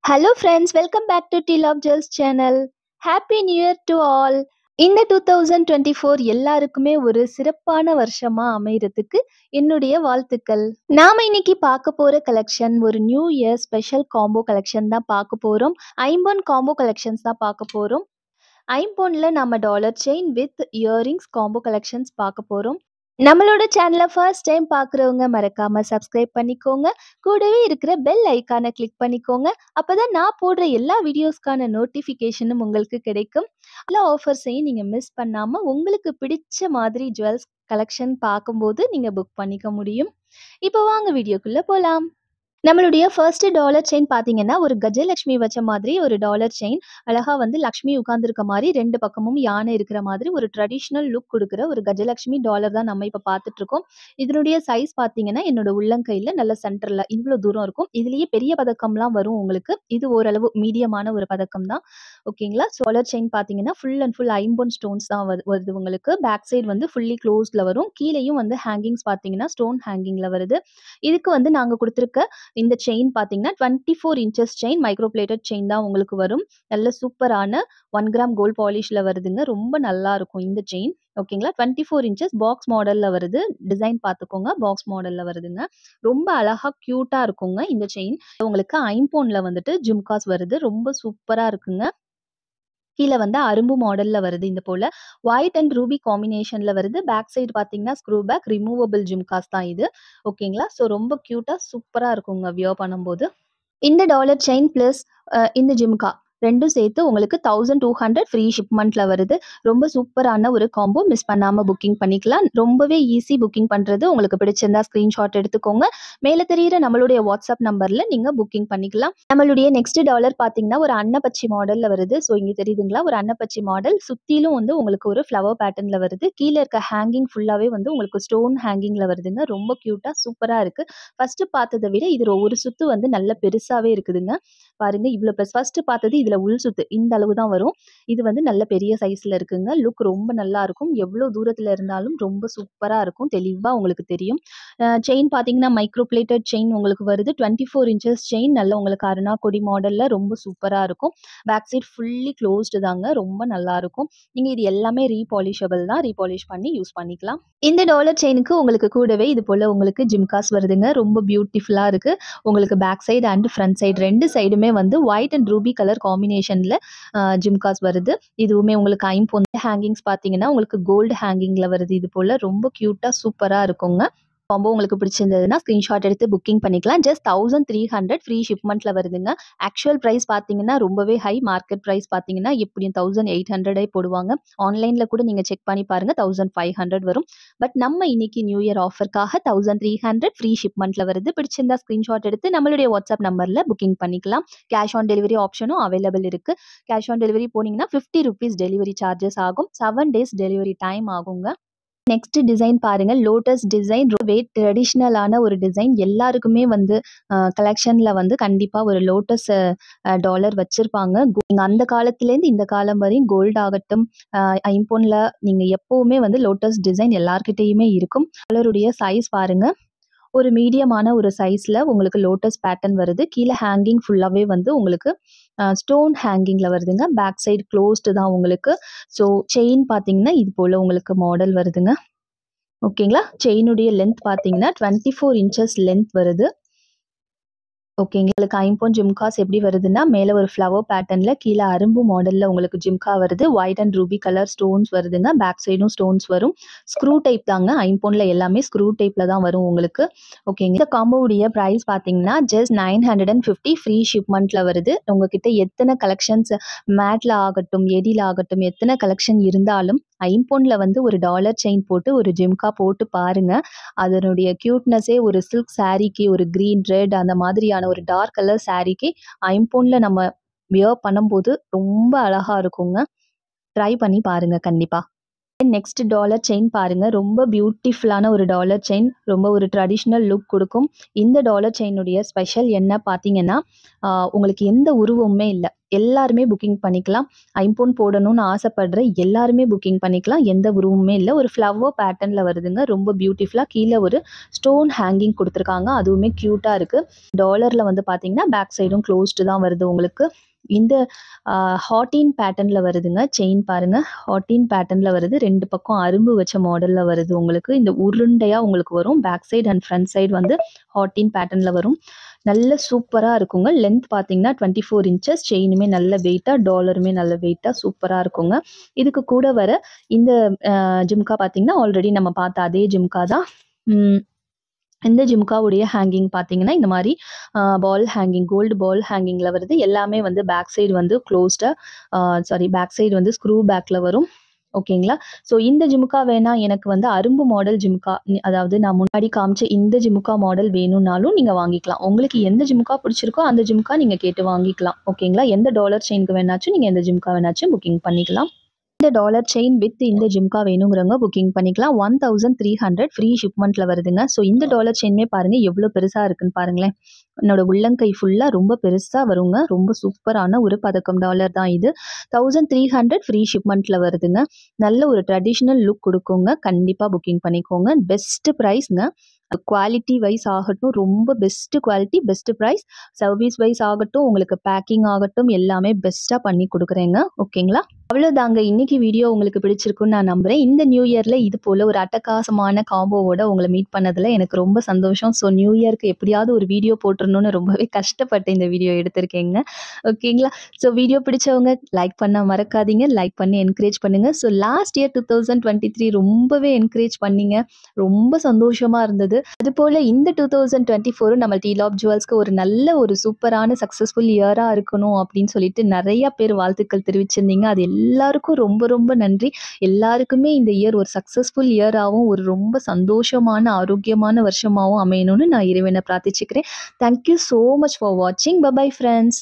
Hello friends, welcome back to Tea Love Girls channel. Happy New Year to all. இந்த 2024 எல்லாருக்குமே ஒரு சிறப்பான வருஷமா அமையறதுக்கு என்னுடைய வாழ்த்துக்கள். நாம இன்னைக்கு பார்க்க போற கலெக்ஷன் ஒரு new year special combo collection தான் பார்க்க போறோம். ஐம்பொன் காம்போ கலெக்ஷன்ஸ் தான் பார்க்க போறோம். ஐம்பொன்ல நம்ம dollar chain with earrings combo collections பார்க்க போறோம். நம்மளோட சேனலை ஃபர்ஸ்ட் டைம் பார்க்குறவங்க மறக்காம சப்ஸ்கிரைப் பண்ணிக்கோங்க. கூடவே இருக்கிற பெல் ஐக்கானை கிளிக் பண்ணிக்கோங்க. அப்பதான் நான் போடுற எல்லா வீடியோஸ்க்கான நோட்டிஃபிகேஷனும் உங்களுக்கு கிடைக்கும். எல்லா ஆஃபர்ஸையும் நீங்கள் மிஸ் பண்ணாமல் உங்களுக்கு பிடிச்ச மாதிரி ஜுவல்ஸ் கலெக்ஷன் பார்க்கும்போது நீங்கள் புக் பண்ணிக்க முடியும். இப்போ வாங்க வீடியோக்குள்ளே போகலாம். நம்மளுடைய ஃபர்ஸ்ட் டாலர் செயின் பார்த்தீங்கன்னா ஒரு கஜலட்சுமி வச்ச மாதிரி ஒரு டாலர் செயின் அழகா வந்து லக்ஷ்மி உட்கார்ந்துருக்க மாதிரி ரெண்டு பக்கமும் யானை இருக்கிற மாதிரி ஒரு ட்ரெடிஷ்னல் லுக் கொடுக்குற ஒரு கஜலட்சுமி டாலர் தான் நம்ம இப்போ பார்த்துட்டு இருக்கோம். இதனுடைய சைஸ் பார்த்தீங்கன்னா என்னோட உள்ளங்கையில் நல்ல சென்டரில் இவ்வளோ தூரம் இருக்கும். இதுலேயே பெரிய பதக்கம்லாம் வரும் உங்களுக்கு. இது ஓரளவு மீடியமான ஒரு பதக்கம் தான். ஓகேங்களா. டாலர் செயின் பார்த்தீங்கன்னா ஃபுல் அண்ட் ஃபுல் ஐம்பொன் ஸ்டோன்ஸ் தான் வருது உங்களுக்கு. பேக் சைடு வந்து ஃபுல்லி க்ளோஸ்ல வரும். கீழேயும் வந்து ஹேங்கிங்ஸ் பார்த்தீங்கன்னா ஸ்டோன் ஹேங்கிங்ல வருது. இதுக்கு வந்து நாங்கள் கொடுத்துருக்க இந்த செயின் பார்த்தீங்கன்னா 24 inches chain micro plated chain தான் உங்களுக்கு வரும். நல்ல சூப்பரான 1 கிராம் கோல்ட் பாலிஷ்ல வருதுங்க. ரொம்ப நல்லா இருக்கும் இந்த செயின். ஓகேங்களா. 24 இன்ச்சஸ் பாக்ஸ் மாடல்ல வருது. டிசைன் பார்த்துக்கோங்க. பாக்ஸ் மாடல்ல வருதுங்க. ரொம்ப அழகா கியூட்டா இருக்குங்க இந்த செயின். உங்களுக்கு ஐம்பொன்ல வந்துட்டு ஜும்காஸ் வருது. ரொம்ப சூப்பரா இருக்குங்க. கீழே வந்து அரும்பு மாடல்ல வருது. இந்த போல ஒயிட் அண்ட் ரூபி காம்பினேஷன்ல வருது. பேக் சைடு பார்த்தீங்கன்னா ஸ்க்ரூ பேக் ரிமூவபிள் ஜிம்காஸ் தான் இது. ஓகேங்களா. ஸோ ரொம்ப கியூட்டா சூப்பரா இருக்குங்க வியர் பண்ணும்போது. இந்த டாலர் செயின் ப்ளஸ் இந்த ஜிம்கா ரெண்டும் சேர்த்து உங்களுக்கு 1200 ஃப்ரீ ஷிப்மெண்ட்ல வருது. ரொம்ப சூப்பரான ஒரு காம்போ. மிஸ் பண்ணாமல் புக்கிங் பண்ணிக்கலாம். ரொம்பவே ஈஸி புக்கிங் பண்ணுறது. உங்களுக்கு பிடிச்சிருந்தா ஸ்க்ரீன்ஷாட் எடுத்துக்கோங்க. மேலே தெரியிற நம்மளுடைய வாட்ஸ்அப் நம்பரில் நீங்கள் புக்கிங் பண்ணிக்கலாம். நம்மளுடைய நெக்ஸ்ட் டாலர் பார்த்தீங்கன்னா ஒரு அன்னப்பச்சி மாடலில் வருது. ஸோ இங்கே தெரியுதுங்களா ஒரு அன்னப்பச்சி மாடல். சுற்றிலும் வந்து உங்களுக்கு ஒரு ஃப்ளவர் பேட்டர்னில் வருது. கீழே இருக்க ஹேங்கிங் ஃபுல்லாகவே வந்து உங்களுக்கு ஸ்டோன் ஹேங்கிங்கில் வருதுங்க. ரொம்ப க்யூட்டாக சூப்பராக இருக்குது. ஃபஸ்ட்டு பார்த்ததை விட இது ஒரு சுத்து வந்து நல்ல பெருசாகவே இருக்குதுங்க. பாருங்க இவ்வளோ பெருசு. ஃபர்ஸ்ட் பார்த்தது இதில் உள் சுத்து இந்த அளவு தான் வரும். இது வந்து நல்ல பெரிய சைஸில் இருக்குங்க. லுக் ரொம்ப நல்லா இருக்கும். எவ்வளோ தூரத்தில் இருந்தாலும் ரொம்ப சூப்பராக இருக்கும். தெளிவாக உங்களுக்கு தெரியும். செயின் பார்த்தீங்கன்னா மைக்ரோ பிளேட்டட் செயின் உங்களுக்கு வருது. 24 இன்ச்சஸ் செயின் நல்ல உங்களுக்கு அருணா கொடி மாடலில் ரொம்ப சூப்பராக இருக்கும். பேக் சைட் ஃபுல்லி க்ளோஸ்டு தாங்க. ரொம்ப நல்லா இருக்கும். நீங்கள் இது எல்லாமே ரீபாலிஷபிள் தான். ரீபாலிஷ் பண்ணி யூஸ் பண்ணிக்கலாம். இந்த டாலர் செயினுக்கு உங்களுக்கு கூடவே இது போல் உங்களுக்கு ஜிம்காஸ் வருதுங்க. ரொம்ப பியூட்டிஃபுல்லாக இருக்குது. உங்களுக்கு back side and front side ரெண்டு சைடுமே வந்து ஒயிட் அண்ட் ரூபி கலர் காம்பினேஷனில் ஜிம்காஸ் வருது. இதுவுமே உங்களுக்கு ஐம்பொன் ஹேங்கிங்ஸ் பார்த்தீங்கன்னா உங்களுக்கு கோல்டு ஹேங்கிங்கில் வருது. இது போல் ரொம்ப க்யூட்டாக சூப்பராக இருக்குங்க. காம்போ உங்களுக்கு பிடிச்சிருந்ததுன்னா ஸ்க்ரீன்ஷாட் எடுத்து புக்கிங் பண்ணிக்கலாம். ஜஸ்ட் 1300 ஃப்ரீ ஷிப்மெண்ட்டில் வருதுங்க. ஆக்சுவல் ப்ரைஸ் பார்த்தீங்கன்னா ரொம்பவே ஹை. மார்க்கெட் ப்ரைஸ் பார்த்தீங்கன்னா எப்படியும் 1800 போடுவாங்க. ஆன்லைனில் கூட நீங்கள் செக் பண்ணி பாருங்கள் 1500 வரும். பட் நம்ம இன்னைக்கு நியூ இயர் ஆஃபருக்காக 1300 ஃப்ரீ ஷிப்மெண்ட்டில் வருது. பிடிச்சிருந்தா ஸ்க்ரீன்ஷாட் எடுத்து நம்மளுடைய வாட்ஸ்அப் நம்பரில் புக்கிங் பண்ணிக்கலாம். கேஷ் ஆன் டெலிவரி ஆப்ஷனும் அவைலபிள் இருக்குது. கேஷ் ஆன் டெலிவரி போனீங்கன்னா 50 ருபீஸ் டெலிவரி சார்ஜஸ் ஆகும். 7 டேஸ் டெலிவரி டைம் ஆகுங்க. நெக்ஸ்ட் டிசைன் பாருங்க. லோட்டஸ் டிசைன் ரொம்பவே ட்ரெடிஷ்னலான ஒரு டிசைன். எல்லாருக்குமே வந்து கலெக்ஷன்ல வந்து கண்டிப்பா ஒரு லோட்டஸ் டாலர் வச்சிருப்பாங்க. நீங்க அந்த காலத்துலேருந்து இந்த காலம் வரையும் கோல்டு ஆகட்டும் ஐம்பொன்ல நீங்க எப்பவுமே வந்து லோட்டஸ் டிசைன் எல்லார்கிட்டயுமே இருக்கும். டாலருடைய சைஸ் பாருங்க. ஒரு மீடியமான ஒரு சைஸில் உங்களுக்கு லோட்டஸ் பேட்டர்ன் வருது. கீழே ஹேங்கிங் ஃபுல்லாகவே வந்து உங்களுக்கு ஸ்டோன் ஹேங்கிங்கில் வருதுங்க. பேக் சைடு க்ளோஸ்டு தான் உங்களுக்கு. ஸோ செயின் பார்த்தீங்கன்னா இது போல் உங்களுக்கு மாடல் வருதுங்க. ஓகேங்களா. செயினுடைய லென்த் பார்த்தீங்கன்னா 24 இன்ச்சஸ் லென்த் வருது. ஓகேங்க. உங்களுக்கு ஐம்பொன் ஜிம்காஸ் எப்படி வருதுன்னா மேலே ஒரு ஃப்ளவர் பேட்டர்னில் கீழே அரும்பு மாடலில் உங்களுக்கு ஜிம்கா வருது. White and Ruby colour stones வருதுங்க. பேக் சைடும் ஸ்டோன்ஸ் வரும். ஸ்க்ரூ டைப் தாங்க. ஐம்பொன்ல எல்லாமே ஸ்க்ரூ டைப்பில் தான் வரும் உங்களுக்கு. ஓகேங்க. இந்த காம்போவுடைய ப்ரைஸ் பார்த்தீங்கன்னா ஜஸ்ட் 950 ஃப்ரீ ஷிப்மெண்ட்டில் வருது. உங்ககிட்ட எத்தனை கலெக்ஷன்ஸ் மேட்டில் ஆகட்டும் எடியில் ஆகட்டும் எத்தனை கலெக்ஷன் இருந்தாலும் ஐம்பொன்ல வந்து ஒரு டாலர் செயின் போட்டு ஒரு ஜிம்கா போட்டு பாருங்க. அதனுடைய க்யூட்னஸே ஒரு சில்க் சாரீக்கு ஒரு க்ரீன் ரெட் அந்த மாதிரியான ஒரு டார்க் கலர் சாரீக்கு ஐம்பொன்ல நம்ம வியர் பண்ணும்போது ரொம்ப அழகா இருக்குங்க. ட்ரை பண்ணி பாருங்க கண்டிப்பா. நெக்ஸ்ட் டாலர் செயின் பாருங்க. ரொம்ப பியூட்டிஃபுல்லான ஒரு டாலர் செயின். ரொம்ப ஒரு ட்ரெடிஷ்னல் லுக் குடுக்கும். இந்த டாலர் செயினுடைய ஸ்பெஷல் என்ன பார்த்தீங்கன்னா, உங்களுக்கு எந்த உருவமுமே இல்ல. எல்லாருமே புக்கிங் பண்ணிக்கலாம். ஐம்பொன் போடணும்னு ஆசைப்படுற எல்லாருமே புக்கிங் பண்ணிக்கலாம். எந்த உருவமுமே இல்ல. ஒரு ஃப்ளவர் பேட்டர்ன்ல வருதுங்க. ரொம்ப பியூட்டிஃபுல்லா கீழ ஒரு ஸ்டோன் ஹேங்கிங் குடுத்துருக்காங்க. அதுவுமே கியூட்டா இருக்கு. டாலர்ல வந்து பார்த்தீங்கன்னா, பேக் சைடும் க்ளோஸ்டு தான் வருது உங்களுக்கு. இந்த ஹார்டின் பேட்டர்ன்ல வருதுங்க. செயின் பாருங்க. ஹார்டின் பேட்டர்ன்ல வருது. 2 பக்கம் அரும்பு வச்ச மாடல்ல வருது உங்களுக்கு. இந்த உருண்டையா உங்களுக்கு வரும். Back side and front side வந்து ஹார்டின் பேட்டர்ன்ல வரும். நல்ல சூப்பரா இருக்குங்க. லென்த் பார்த்தீங்கன்னா 24 இன்ச்சஸ். செயினுமே நல்ல வெயிட்டா, டாலருமே நல்ல வெயிட்டா சூப்பரா இருக்குங்க. இதுக்கு கூட வர இந்த ஜிம்கா பார்த்தீங்கன்னா, ஆல்ரெடி நம்ம பார்த்த அதே ஜிம்கா தான். இந்த ஜிம்காவுடைய ஹேங்கிங் பார்த்தீங்கன்னா, இந்த மாரி பால் ஹேங்கிங், கோல்டு பால் ஹேங்கிங்ல வருது. எல்லாமே வந்து பேக் சைடு வந்து க்ளோஸ்டா பேக் சைடு வந்து ஸ்க்ரூ பேக்ல வரும். ஓகேங்களா? ஸோ இந்த ஜிம்கா வேணா எனக்கு வந்து அரும்பு மாடல் ஜிம்கா, அதாவது நான் முன்னாடி காமிச்ச இந்த ஜிம்கா மாடல் வேணும்னாலும் நீங்க வாங்கிக்கலாம். உங்களுக்கு எந்த ஜிம்கா பிடிச்சிருக்கோ அந்த ஜிம்கா நீங்க கேட்டு வாங்கிக்கலாம். ஓகேங்களா? எந்த டாலர் செயினுக்கு வேணாச்சும் நீங்க எந்த ஜிம்கா வேணாச்சும் புக்கிங் பண்ணிக்கலாம். இந்த டாலர் செயின் வித் இந்த ஜிம்கா வேணுங்கிறவங்க புக்கிங் பண்ணிக்கலாம். 1300 ஃப்ரீ ஷிப்மெண்ட்ல வருதுங்க. ஸோ இந்த டாலர் செயினுமே பாருங்க எவ்வளோ பெருசா இருக்குன்னு பாருங்களேன். என்னோட உள்ளங்கை ஃபுல்லா ரொம்ப பெருசா வருங்க. ரொம்ப சூப்பரான ஒரு பதக்கம் டாலர் தான் இது. 1300 ஃப்ரீ ஷிப்மெண்ட்ல வருதுங்க. நல்ல ஒரு ட்ரெடிஷ்னல் லுக் குடுக்குங்க. கண்டிப்பா புக்கிங் பண்ணிக்கோங்க. பெஸ்ட் பிரைஸ்ங்க. குவாலிட்டி வைஸ் ஆகட்டும், ரொம்ப best quality, best price. Service wise ஆகட்டும், உங்களுக்கு பேக்கிங் ஆகட்டும், எல்லாமே பெஸ்ட்டா பண்ணி குடுக்குறேங்க. ஓகேங்களா? அவ்வளோதாங்க. இன்னைக்கு வீடியோ உங்களுக்கு பிடிச்சிருக்குன்னு நான் நம்புறேன். இந்த நியூ இயர்ல இது போல ஒரு அட்டகாசமான காம்போவோட உங்கள மீட் பண்ணதுல எனக்கு ரொம்ப சந்தோஷம். ஸோ நியூ இயர்க்கு எப்படியாவது ஒரு வீடியோ போட்டுறணும்னு ரொம்பவே கஷ்டப்பட்டு இந்த வீடியோ எடுத்திருக்கேங்க. ஓகேங்களா? ஸோ வீடியோ பிடிச்சவங்க லைக் பண்ண மறக்காதீங்க. லைக் பண்ணி என்கரேஜ் பண்ணுங்க. ஸோ லாஸ்ட் இயர் 2023 ரொம்பவே என்கரேஜ் பண்ணீங்க. ரொம்ப சந்தோஷமா இருந்தது. அதுபோல இந்த 2024 நம்ம டீலாப் ஜுவல்ஸ்க்கு ஒரு நல்ல ஒரு சூப்பரான சக்ஸஸ்ஃபுல் இயரா இருக்கணும் அப்படின்னு சொல்லிட்டு நிறைய பேர் வாழ்த்துக்கள் தெரிவிச்சிருந்தீங்க. அது எல்லாருக்கும் ரொம்ப ரொம்ப நன்றி. எல்லாருக்குமே இந்த இயர் ஒரு சக்ஸஸ்ஃபுல் இயராகவும் ஒரு ரொம்ப சந்தோஷமான ஆரோக்கியமான வருஷமாகவும் அமையணும்னு நான் இறைவனை பிரார்த்திச்சுக்கிறேன். தேங்க்யூ ஸோ மச் ஃபார் வாட்சிங். Bye bye friends.